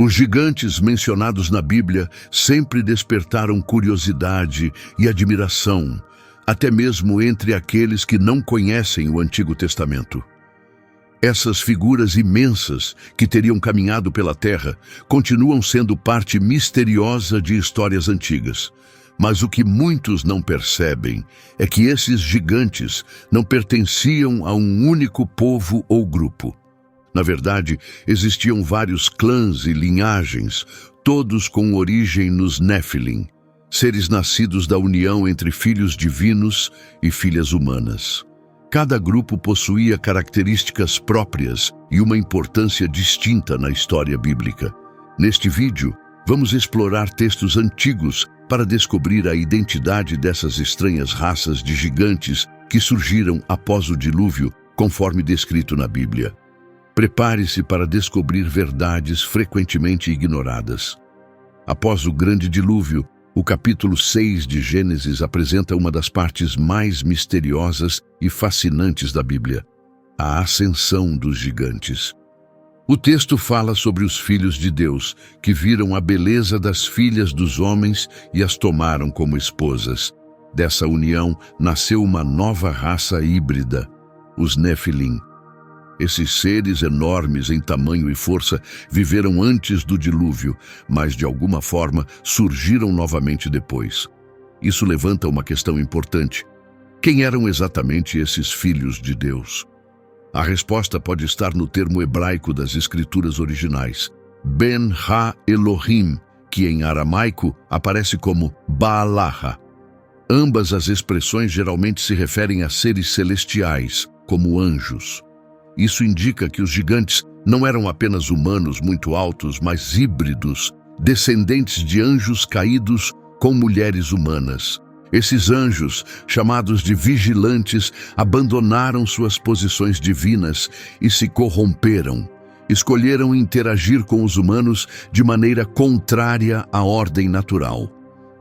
Os gigantes mencionados na Bíblia sempre despertaram curiosidade e admiração, até mesmo entre aqueles que não conhecem o Antigo Testamento. Essas figuras imensas que teriam caminhado pela terra continuam sendo parte misteriosa de histórias antigas. Mas o que muitos não percebem é que esses gigantes não pertenciam a um único povo ou grupo. Na verdade, existiam vários clãs e linhagens, todos com origem nos Néfilim, seres nascidos da união entre filhos divinos e filhas humanas. Cada grupo possuía características próprias e uma importância distinta na história bíblica. Neste vídeo, vamos explorar textos antigos para descobrir a identidade dessas estranhas raças de gigantes que surgiram após o dilúvio, conforme descrito na Bíblia. Prepare-se para descobrir verdades frequentemente ignoradas. Após o grande dilúvio, o capítulo 6 de Gênesis apresenta uma das partes mais misteriosas e fascinantes da Bíblia, a ascensão dos gigantes. O texto fala sobre os filhos de Deus, que viram a beleza das filhas dos homens e as tomaram como esposas. Dessa união nasceu uma nova raça híbrida, os Néfilim. Esses seres enormes em tamanho e força viveram antes do dilúvio, mas de alguma forma surgiram novamente depois. Isso levanta uma questão importante. Quem eram exatamente esses filhos de Deus? A resposta pode estar no termo hebraico das escrituras originais, Ben Ha-Elohim, que em aramaico aparece como Baalaha. Ambas as expressões geralmente se referem a seres celestiais, como anjos. Isso indica que os gigantes não eram apenas humanos muito altos, mas híbridos, descendentes de anjos caídos com mulheres humanas. Esses anjos, chamados de vigilantes, abandonaram suas posições divinas e se corromperam. Escolheram interagir com os humanos de maneira contrária à ordem natural.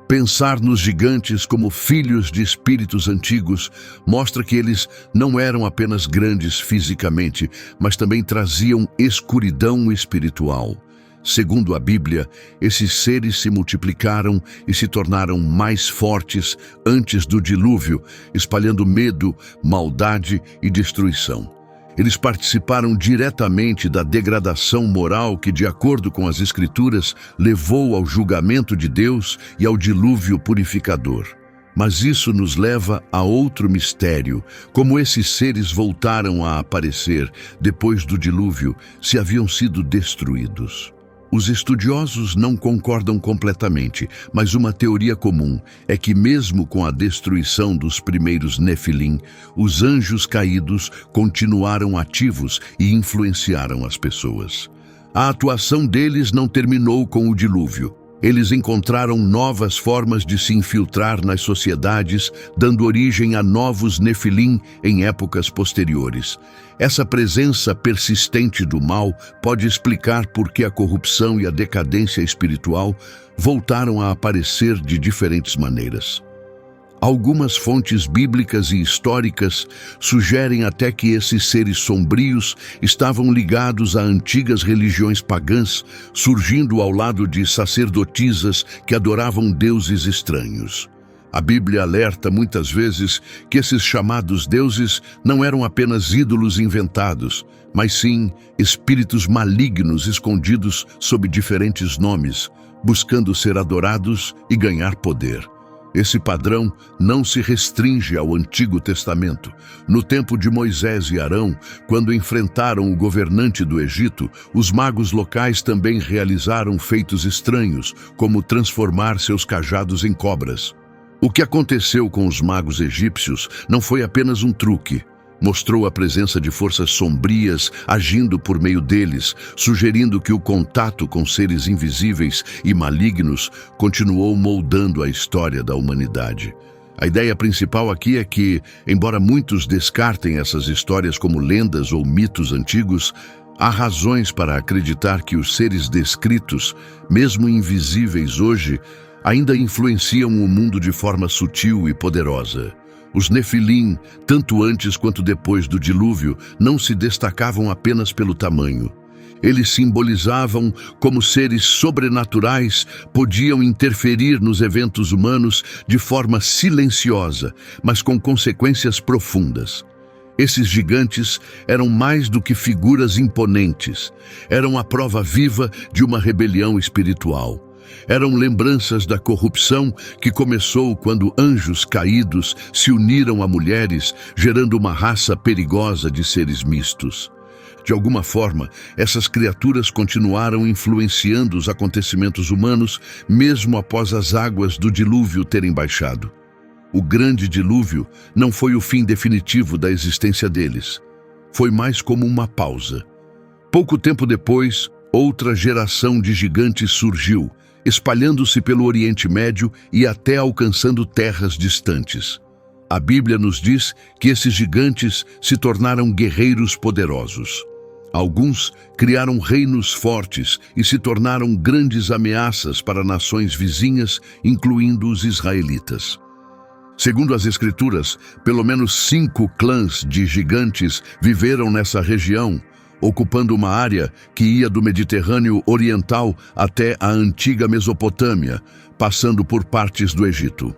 Pensar nos gigantes como filhos de espíritos antigos mostra que eles não eram apenas grandes fisicamente, mas também traziam escuridão espiritual. Segundo a Bíblia, esses seres se multiplicaram e se tornaram mais fortes antes do dilúvio, espalhando medo, maldade e destruição. Eles participaram diretamente da degradação moral que, de acordo com as Escrituras, levou ao julgamento de Deus e ao dilúvio purificador. Mas isso nos leva a outro mistério: como esses seres voltaram a aparecer depois do dilúvio, se haviam sido destruídos. Os estudiosos não concordam completamente, mas uma teoria comum é que mesmo com a destruição dos primeiros Néfilim, os anjos caídos continuaram ativos e influenciaram as pessoas. A atuação deles não terminou com o dilúvio. Eles encontraram novas formas de se infiltrar nas sociedades, dando origem a novos Néfilim em épocas posteriores. Essa presença persistente do mal pode explicar por que a corrupção e a decadência espiritual voltaram a aparecer de diferentes maneiras. Algumas fontes bíblicas e históricas sugerem até que esses seres sombrios estavam ligados a antigas religiões pagãs, surgindo ao lado de sacerdotisas que adoravam deuses estranhos. A Bíblia alerta muitas vezes que esses chamados deuses não eram apenas ídolos inventados, mas sim espíritos malignos escondidos sob diferentes nomes, buscando ser adorados e ganhar poder. Esse padrão não se restringe ao Antigo Testamento. No tempo de Moisés e Arão, quando enfrentaram o governante do Egito, os magos locais também realizaram feitos estranhos, como transformar seus cajados em cobras. O que aconteceu com os magos egípcios não foi apenas um truque. Mostrou a presença de forças sombrias agindo por meio deles, sugerindo que o contato com seres invisíveis e malignos continuou moldando a história da humanidade. A ideia principal aqui é que, embora muitos descartem essas histórias como lendas ou mitos antigos, há razões para acreditar que os seres descritos, mesmo invisíveis hoje, ainda influenciam o mundo de forma sutil e poderosa. Os Néfilim, tanto antes quanto depois do dilúvio, não se destacavam apenas pelo tamanho. Eles simbolizavam como seres sobrenaturais podiam interferir nos eventos humanos de forma silenciosa, mas com consequências profundas. Esses gigantes eram mais do que figuras imponentes. Eram a prova viva de uma rebelião espiritual. Eram lembranças da corrupção que começou quando anjos caídos se uniram a mulheres, gerando uma raça perigosa de seres mistos. De alguma forma, essas criaturas continuaram influenciando os acontecimentos humanos, mesmo após as águas do dilúvio terem baixado. O grande dilúvio não foi o fim definitivo da existência deles. Foi mais como uma pausa. Pouco tempo depois, outra geração de gigantes surgiu, espalhando-se pelo Oriente Médio e até alcançando terras distantes. A Bíblia nos diz que esses gigantes se tornaram guerreiros poderosos. Alguns criaram reinos fortes e se tornaram grandes ameaças para nações vizinhas, incluindo os israelitas. Segundo as Escrituras, pelo menos 5 clãs de gigantes viveram nessa região, ocupando uma área que ia do Mediterrâneo Oriental até a antiga Mesopotâmia, passando por partes do Egito.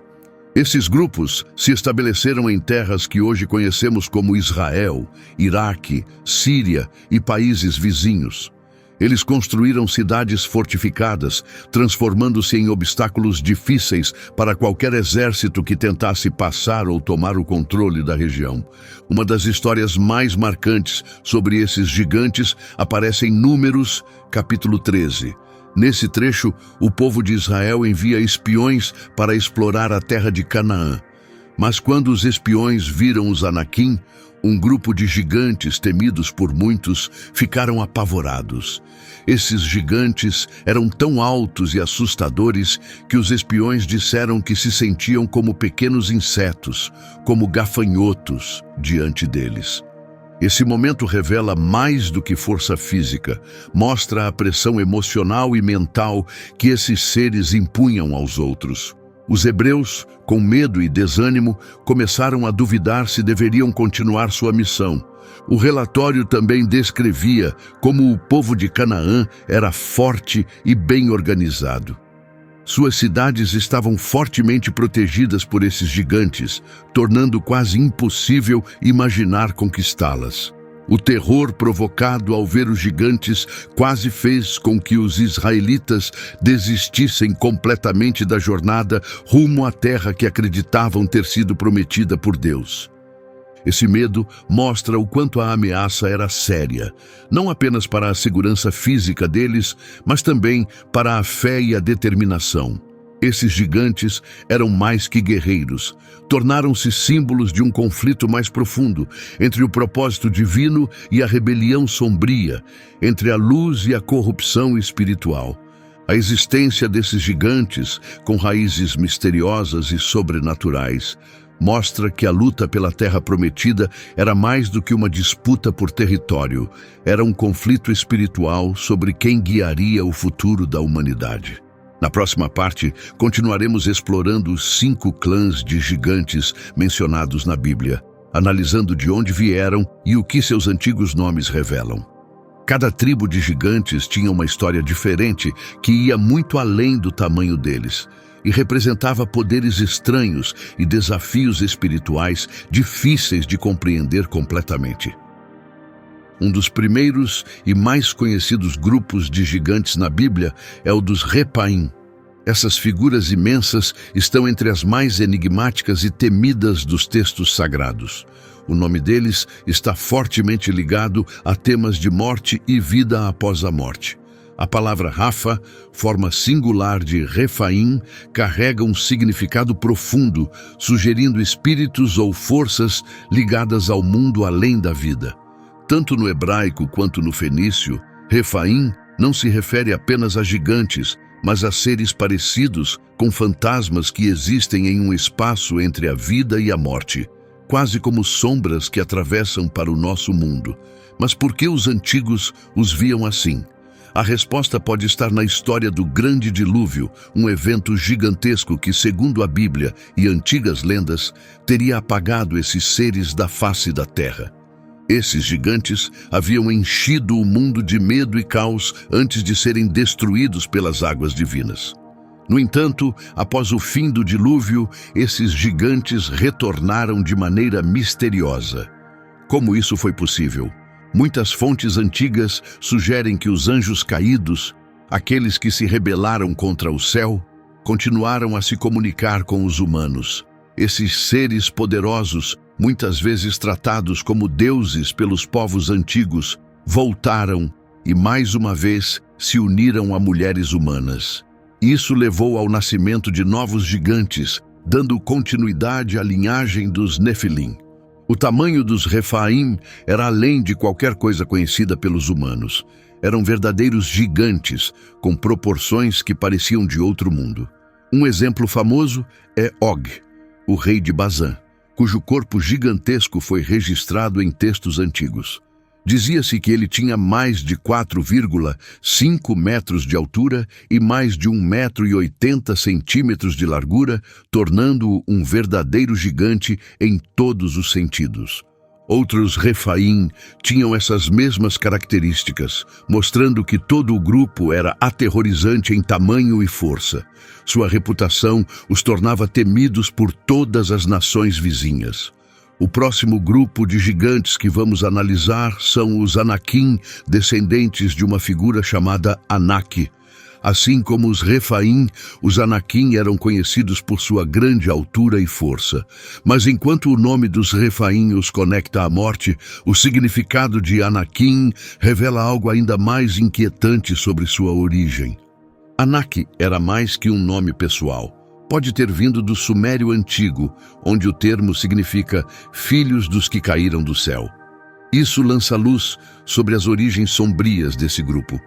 Esses grupos se estabeleceram em terras que hoje conhecemos como Israel, Iraque, Síria e países vizinhos. Eles construíram cidades fortificadas, transformando-se em obstáculos difíceis para qualquer exército que tentasse passar ou tomar o controle da região. Uma das histórias mais marcantes sobre esses gigantes aparece em Números, capítulo 13. Nesse trecho, o povo de Israel envia espiões para explorar a terra de Canaã. Mas quando os espiões viram os Anaquim, um grupo de gigantes temidos por muitos, ficaram apavorados. Esses gigantes eram tão altos e assustadores que os espiões disseram que se sentiam como pequenos insetos, como gafanhotos, diante deles. Esse momento revela mais do que força física, mostra a pressão emocional e mental que esses seres impunham aos outros. Os hebreus, com medo e desânimo, começaram a duvidar se deveriam continuar sua missão. O relatório também descrevia como o povo de Canaã era forte e bem organizado. Suas cidades estavam fortemente protegidas por esses gigantes, tornando quase impossível imaginar conquistá-las. O terror provocado ao ver os gigantes quase fez com que os israelitas desistissem completamente da jornada rumo à terra que acreditavam ter sido prometida por Deus. Esse medo mostra o quanto a ameaça era séria, não apenas para a segurança física deles, mas também para a fé e a determinação. Esses gigantes eram mais que guerreiros, tornaram-se símbolos de um conflito mais profundo entre o propósito divino e a rebelião sombria, entre a luz e a corrupção espiritual. A existência desses gigantes, com raízes misteriosas e sobrenaturais, mostra que a luta pela Terra Prometida era mais do que uma disputa por território, era um conflito espiritual sobre quem guiaria o futuro da humanidade. Na próxima parte, continuaremos explorando os 5 clãs de gigantes mencionados na Bíblia, analisando de onde vieram e o que seus antigos nomes revelam. Cada tribo de gigantes tinha uma história diferente que ia muito além do tamanho deles e representava poderes estranhos e desafios espirituais difíceis de compreender completamente. Um dos primeiros e mais conhecidos grupos de gigantes na Bíblia é o dos Repaim. Essas figuras imensas estão entre as mais enigmáticas e temidas dos textos sagrados. O nome deles está fortemente ligado a temas de morte e vida após a morte. A palavra Rafa, forma singular de Refaim, carrega um significado profundo, sugerindo espíritos ou forças ligadas ao mundo além da vida. Tanto no hebraico quanto no fenício, Refaim não se refere apenas a gigantes, mas a seres parecidos com fantasmas que existem em um espaço entre a vida e a morte, quase como sombras que atravessam para o nosso mundo. Mas por que os antigos os viam assim? A resposta pode estar na história do Grande Dilúvio, um evento gigantesco que, segundo a Bíblia e antigas lendas, teria apagado esses seres da face da terra. Esses gigantes haviam enchido o mundo de medo e caos antes de serem destruídos pelas águas divinas. No entanto, após o fim do dilúvio, esses gigantes retornaram de maneira misteriosa. Como isso foi possível? Muitas fontes antigas sugerem que os anjos caídos, aqueles que se rebelaram contra o céu, continuaram a se comunicar com os humanos. Esses seres poderosos, muitas vezes tratados como deuses pelos povos antigos, voltaram e mais uma vez se uniram a mulheres humanas. Isso levou ao nascimento de novos gigantes, dando continuidade à linhagem dos Nefilim. O tamanho dos Refaim era além de qualquer coisa conhecida pelos humanos. Eram verdadeiros gigantes, com proporções que pareciam de outro mundo. Um exemplo famoso é Og, o rei de Bazã, cujo corpo gigantesco foi registrado em textos antigos. Dizia-se que ele tinha mais de 4,5 metros de altura e mais de 1,80 metros de largura, tornando-o um verdadeiro gigante em todos os sentidos. Outros Refaim tinham essas mesmas características, mostrando que todo o grupo era aterrorizante em tamanho e força. Sua reputação os tornava temidos por todas as nações vizinhas. O próximo grupo de gigantes que vamos analisar são os Anakim, descendentes de uma figura chamada Anak. Assim como os Refaim, os Anakim eram conhecidos por sua grande altura e força. Mas enquanto o nome dos Refaim os conecta à morte, o significado de Anakim revela algo ainda mais inquietante sobre sua origem. Anak era mais que um nome pessoal. Pode ter vindo do Sumério Antigo, onde o termo significa filhos dos que caíram do céu. Isso lança luz sobre as origens sombrias desse grupo.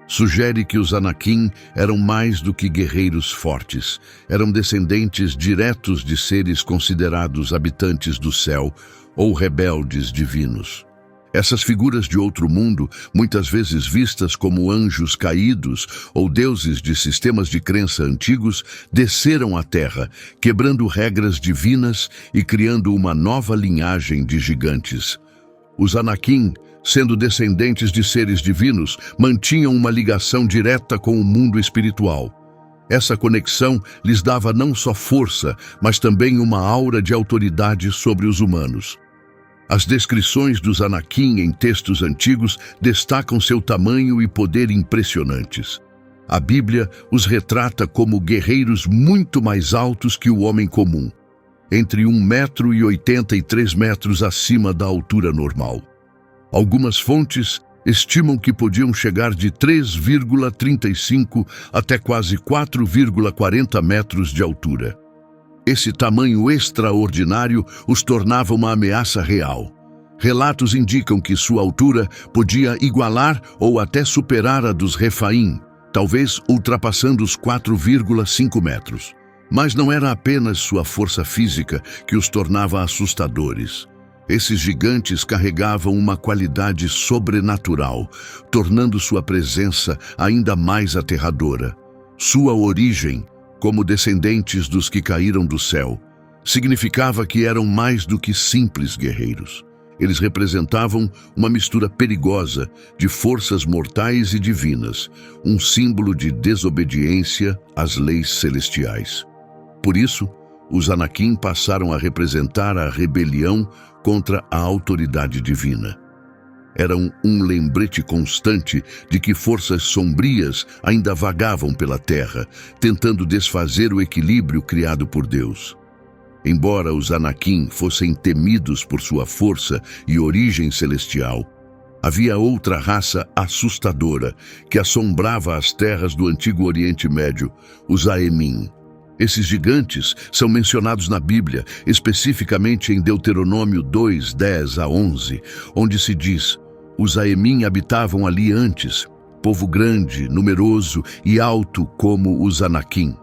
Sugere que os Anakim eram mais do que guerreiros fortes. Eram descendentes diretos de seres considerados habitantes do céu ou rebeldes divinos. Essas figuras de outro mundo, muitas vezes vistas como anjos caídos ou deuses de sistemas de crença antigos, desceram à Terra, quebrando regras divinas e criando uma nova linhagem de gigantes. Os Anakim, sendo descendentes de seres divinos, mantinham uma ligação direta com o mundo espiritual. Essa conexão lhes dava não só força, mas também uma aura de autoridade sobre os humanos. As descrições dos Anakim em textos antigos destacam seu tamanho e poder impressionantes. A Bíblia os retrata como guerreiros muito mais altos que o homem comum, entre 1,83 metros acima da altura normal. Algumas fontes estimam que podiam chegar de 3,35 até quase 4,40 metros de altura. Esse tamanho extraordinário os tornava uma ameaça real. Relatos indicam que sua altura podia igualar ou até superar a dos Refaim, talvez ultrapassando os 4,5 metros. Mas não era apenas sua força física que os tornava assustadores. Esses gigantes carregavam uma qualidade sobrenatural, tornando sua presença ainda mais aterradora. Sua origem, como descendentes dos que caíram do céu, significava que eram mais do que simples guerreiros. Eles representavam uma mistura perigosa de forças mortais e divinas, um símbolo de desobediência às leis celestiais. Por isso, os Anakim passaram a representar a rebelião contra a autoridade divina. Eram um lembrete constante de que forças sombrias ainda vagavam pela terra, tentando desfazer o equilíbrio criado por Deus. Embora os Anakim fossem temidos por sua força e origem celestial, havia outra raça assustadora que assombrava as terras do antigo Oriente Médio, os Aemim. Esses gigantes são mencionados na Bíblia, especificamente em Deuteronômio 2, 10 a 11, onde se diz: os Aemim habitavam ali antes, povo grande, numeroso e alto como os Anakim.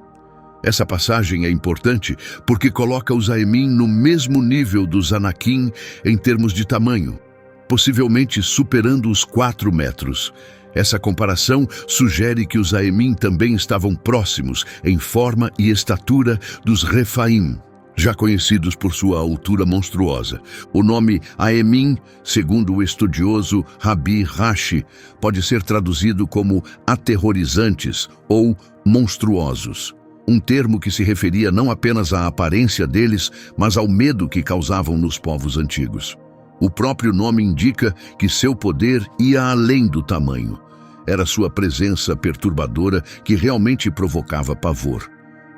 Essa passagem é importante porque coloca os Aemim no mesmo nível dos Anakim em termos de tamanho, possivelmente superando os 4 metros. Essa comparação sugere que os Aemim também estavam próximos, em forma e estatura, dos Refaim, já conhecidos por sua altura monstruosa. O nome Aemim, segundo o estudioso Rabi Rashi, pode ser traduzido como aterrorizantes ou monstruosos. Um termo que se referia não apenas à aparência deles, mas ao medo que causavam nos povos antigos. O próprio nome indica que seu poder ia além do tamanho. Era sua presença perturbadora que realmente provocava pavor.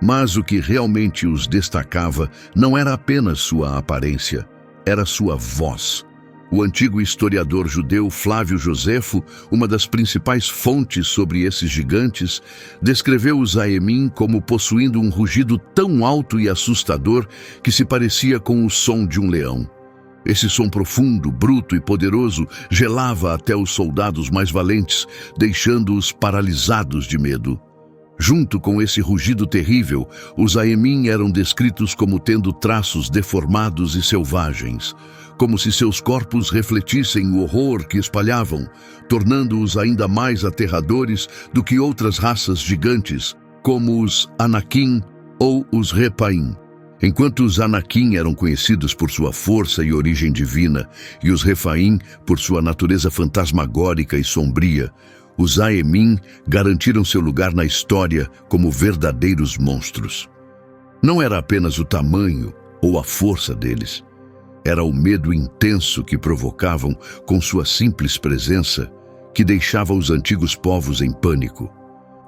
Mas o que realmente os destacava não era apenas sua aparência, era sua voz. O antigo historiador judeu Flávio Josefo, uma das principais fontes sobre esses gigantes, descreveu os Aemim como possuindo um rugido tão alto e assustador que se parecia com o som de um leão. Esse som profundo, bruto e poderoso gelava até os soldados mais valentes, deixando-os paralisados de medo. Junto com esse rugido terrível, os Aemim eram descritos como tendo traços deformados e selvagens, como se seus corpos refletissem o horror que espalhavam, tornando-os ainda mais aterradores do que outras raças gigantes, como os Anakim ou os Repaim. Enquanto os Anakim eram conhecidos por sua força e origem divina, e os Refaim por sua natureza fantasmagórica e sombria, os Aemim garantiram seu lugar na história como verdadeiros monstros. Não era apenas o tamanho ou a força deles. Era o medo intenso que provocavam com sua simples presença que deixava os antigos povos em pânico.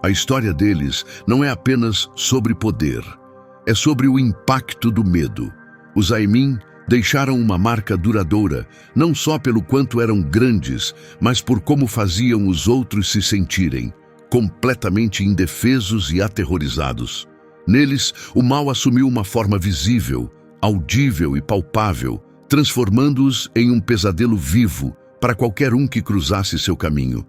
A história deles não é apenas sobre poder, é sobre o impacto do medo. Os Aemim deixaram uma marca duradoura, não só pelo quanto eram grandes, mas por como faziam os outros se sentirem, completamente indefesos e aterrorizados. Neles, o mal assumiu uma forma visível, audível e palpável, transformando-os em um pesadelo vivo para qualquer um que cruzasse seu caminho.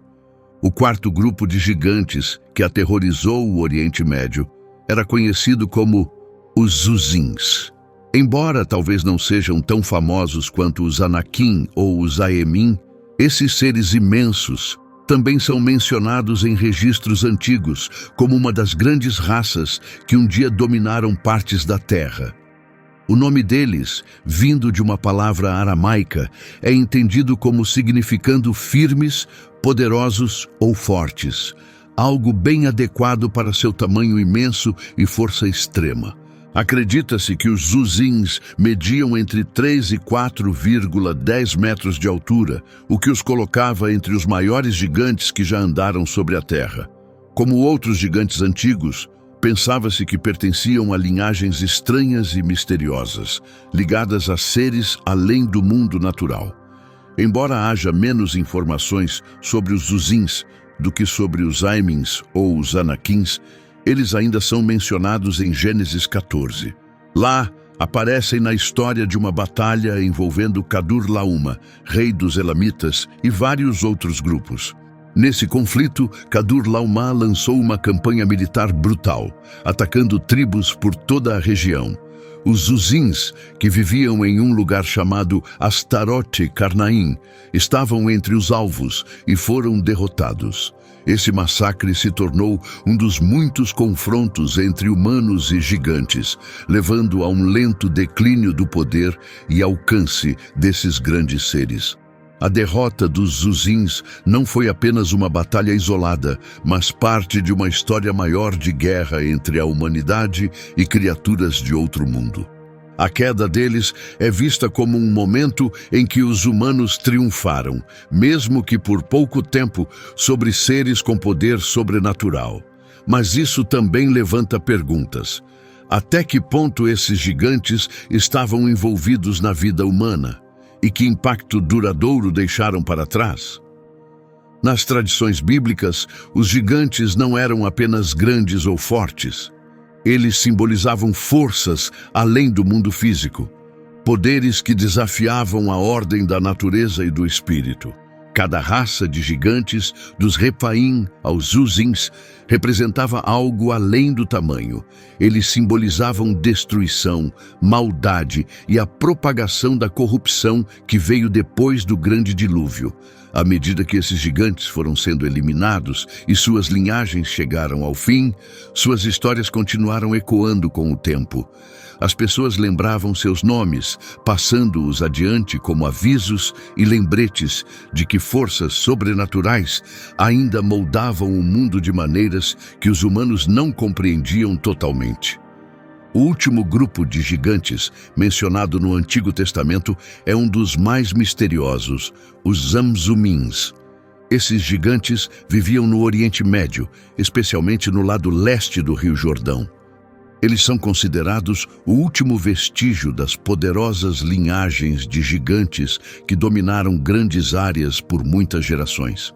O quarto grupo de gigantes que aterrorizou o Oriente Médio era conhecido como os Zuzins. Embora talvez não sejam tão famosos quanto os Anakim ou os Aemim, esses seres imensos também são mencionados em registros antigos como uma das grandes raças que um dia dominaram partes da Terra. O nome deles, vindo de uma palavra aramaica, é entendido como significando firmes, poderosos ou fortes, algo bem adequado para seu tamanho imenso e força extrema. Acredita-se que os Zuzins mediam entre 3 e 4,10 metros de altura, o que os colocava entre os maiores gigantes que já andaram sobre a Terra. Como outros gigantes antigos, pensava-se que pertenciam a linhagens estranhas e misteriosas, ligadas a seres além do mundo natural. Embora haja menos informações sobre os Zuzins do que sobre os Aemins ou os Anakins, eles ainda são mencionados em Gênesis 14. Lá, aparecem na história de uma batalha envolvendo Cadur-Lauma, rei dos Elamitas, e vários outros grupos. Nesse conflito, Cadur-Lauma lançou uma campanha militar brutal, atacando tribos por toda a região. Os Zuzins, que viviam em um lugar chamado Astarote-Carnaim, estavam entre os alvos e foram derrotados. Esse massacre se tornou um dos muitos confrontos entre humanos e gigantes, levando a um lento declínio do poder e alcance desses grandes seres. A derrota dos Zuzins não foi apenas uma batalha isolada, mas parte de uma história maior de guerra entre a humanidade e criaturas de outro mundo. A queda deles é vista como um momento em que os humanos triunfaram, mesmo que por pouco tempo, sobre seres com poder sobrenatural. Mas isso também levanta perguntas. Até que ponto esses gigantes estavam envolvidos na vida humana? E que impacto duradouro deixaram para trás? Nas tradições bíblicas, os gigantes não eram apenas grandes ou fortes. Eles simbolizavam forças além do mundo físico, poderes que desafiavam a ordem da natureza e do espírito. Cada raça de gigantes, dos Refaim aos Zuzins, representava algo além do tamanho. Eles simbolizavam destruição, maldade e a propagação da corrupção que veio depois do grande dilúvio. À medida que esses gigantes foram sendo eliminados e suas linhagens chegaram ao fim, suas histórias continuaram ecoando com o tempo. As pessoas lembravam seus nomes, passando-os adiante como avisos e lembretes de que forças sobrenaturais ainda moldavam o mundo de maneiras que os humanos não compreendiam totalmente. O último grupo de gigantes mencionado no Antigo Testamento é um dos mais misteriosos, os Zamzumins. Esses gigantes viviam no Oriente Médio, especialmente no lado leste do Rio Jordão. Eles são considerados o último vestígio das poderosas linhagens de gigantes que dominaram grandes áreas por muitas gerações.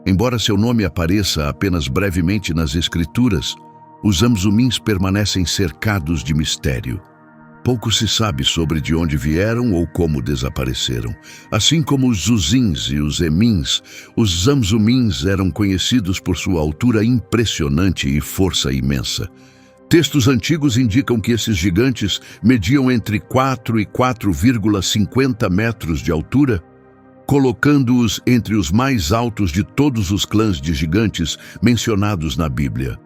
Embora seu nome apareça apenas brevemente nas Escrituras, os Zamzumins permanecem cercados de mistério. Pouco se sabe sobre de onde vieram ou como desapareceram. Assim como os Zuzins e os Emins, os Zamzumins eram conhecidos por sua altura impressionante e força imensa. Textos antigos indicam que esses gigantes mediam entre 4 e 4,50 metros de altura, colocando-os entre os mais altos de todos os clãs de gigantes mencionados na Bíblia.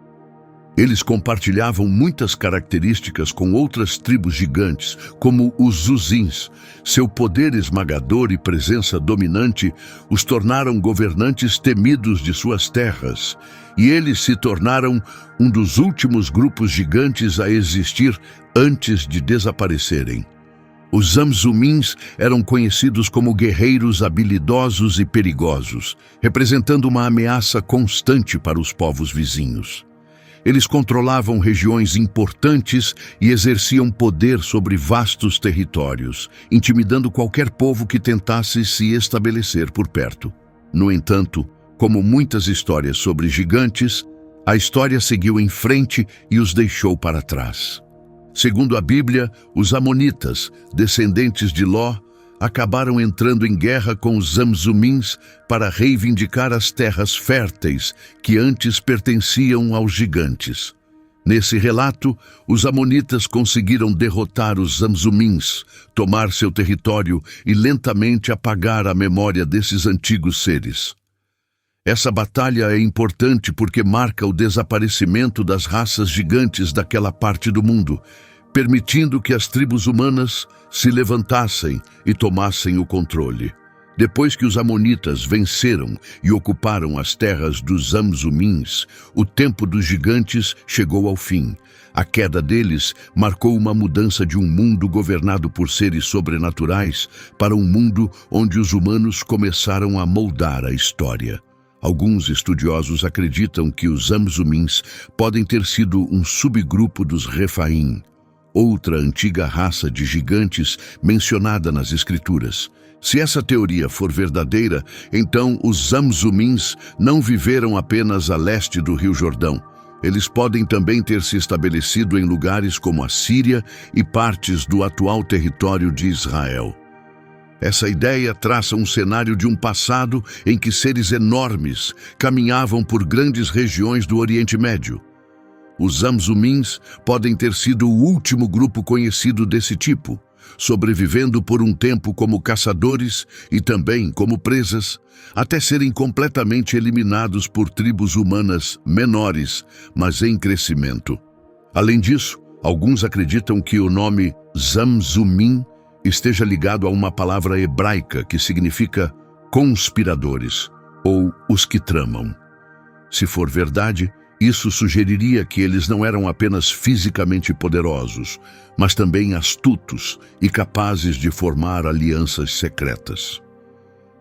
Eles compartilhavam muitas características com outras tribos gigantes, como os Zuzins. Seu poder esmagador e presença dominante os tornaram governantes temidos de suas terras, e eles se tornaram um dos últimos grupos gigantes a existir antes de desaparecerem. Os Zamzumins eram conhecidos como guerreiros habilidosos e perigosos, representando uma ameaça constante para os povos vizinhos. Eles controlavam regiões importantes e exerciam poder sobre vastos territórios, intimidando qualquer povo que tentasse se estabelecer por perto. No entanto, como muitas histórias sobre gigantes, a história seguiu em frente e os deixou para trás. Segundo a Bíblia, os Amonitas, descendentes de Ló, acabaram entrando em guerra com os Zamzumins para reivindicar as terras férteis que antes pertenciam aos gigantes. Nesse relato, os Amonitas conseguiram derrotar os Zamzumins, tomar seu território e lentamente apagar a memória desses antigos seres. Essa batalha é importante porque marca o desaparecimento das raças gigantes daquela parte do mundo, permitindo que as tribos humanas se levantassem e tomassem o controle. Depois que os Amonitas venceram e ocuparam as terras dos Zamzumins, o tempo dos gigantes chegou ao fim. A queda deles marcou uma mudança de um mundo governado por seres sobrenaturais para um mundo onde os humanos começaram a moldar a história. Alguns estudiosos acreditam que os Zamzumins podem ter sido um subgrupo dos Refaim, outra antiga raça de gigantes mencionada nas Escrituras. Se essa teoria for verdadeira, então os Zamzumins não viveram apenas a leste do Rio Jordão. Eles podem também ter se estabelecido em lugares como a Síria e partes do atual território de Israel. Essa ideia traça um cenário de um passado em que seres enormes caminhavam por grandes regiões do Oriente Médio. Os Zamzumins podem ter sido o último grupo conhecido desse tipo, sobrevivendo por um tempo como caçadores e também como presas, até serem completamente eliminados por tribos humanas menores, mas em crescimento. Além disso, alguns acreditam que o nome Zamzumim esteja ligado a uma palavra hebraica que significa conspiradores, ou os que tramam. Se for verdade, isso sugeriria que eles não eram apenas fisicamente poderosos, mas também astutos e capazes de formar alianças secretas.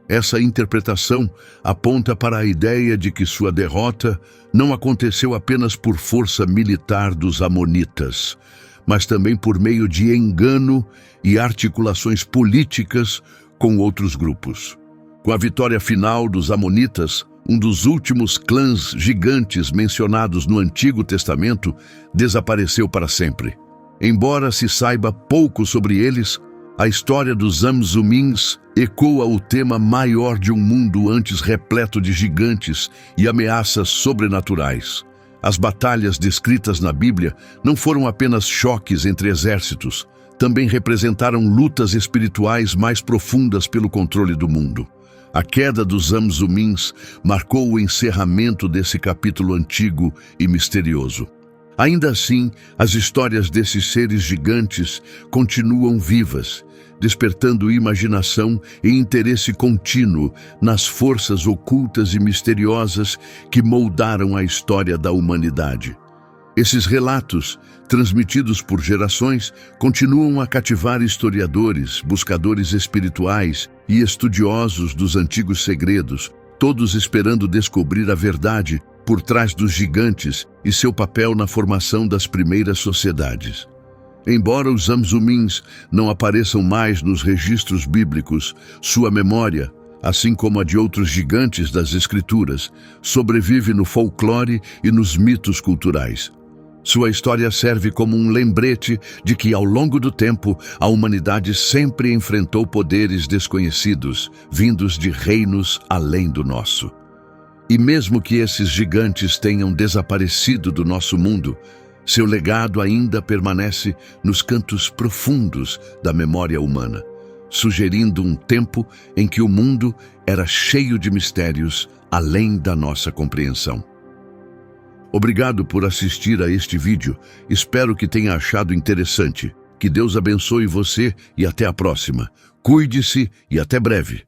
Essa interpretação aponta para a ideia de que sua derrota não aconteceu apenas por força militar dos Amonitas, mas também por meio de engano e articulações políticas com outros grupos. Com a vitória final dos Amonitas, um dos últimos clãs gigantes mencionados no Antigo Testamento desapareceu para sempre. Embora se saiba pouco sobre eles, a história dos Zamzumins ecoa o tema maior de um mundo antes repleto de gigantes e ameaças sobrenaturais. As batalhas descritas na Bíblia não foram apenas choques entre exércitos, também representaram lutas espirituais mais profundas pelo controle do mundo. A queda dos Zamzumins marcou o encerramento desse capítulo antigo e misterioso. Ainda assim, as histórias desses seres gigantes continuam vivas, despertando imaginação e interesse contínuo nas forças ocultas e misteriosas que moldaram a história da humanidade. Esses relatos, transmitidos por gerações, continuam a cativar historiadores, buscadores espirituais e estudiosos dos antigos segredos, todos esperando descobrir a verdade por trás dos gigantes e seu papel na formação das primeiras sociedades. Embora os Zamzumins não apareçam mais nos registros bíblicos, sua memória, assim como a de outros gigantes das Escrituras, sobrevive no folclore e nos mitos culturais. Sua história serve como um lembrete de que, ao longo do tempo, a humanidade sempre enfrentou poderes desconhecidos, vindos de reinos além do nosso. E mesmo que esses gigantes tenham desaparecido do nosso mundo, seu legado ainda permanece nos cantos profundos da memória humana, sugerindo um tempo em que o mundo era cheio de mistérios além da nossa compreensão. Obrigado por assistir a este vídeo. Espero que tenha achado interessante. Que Deus abençoe você e até a próxima. Cuide-se e até breve.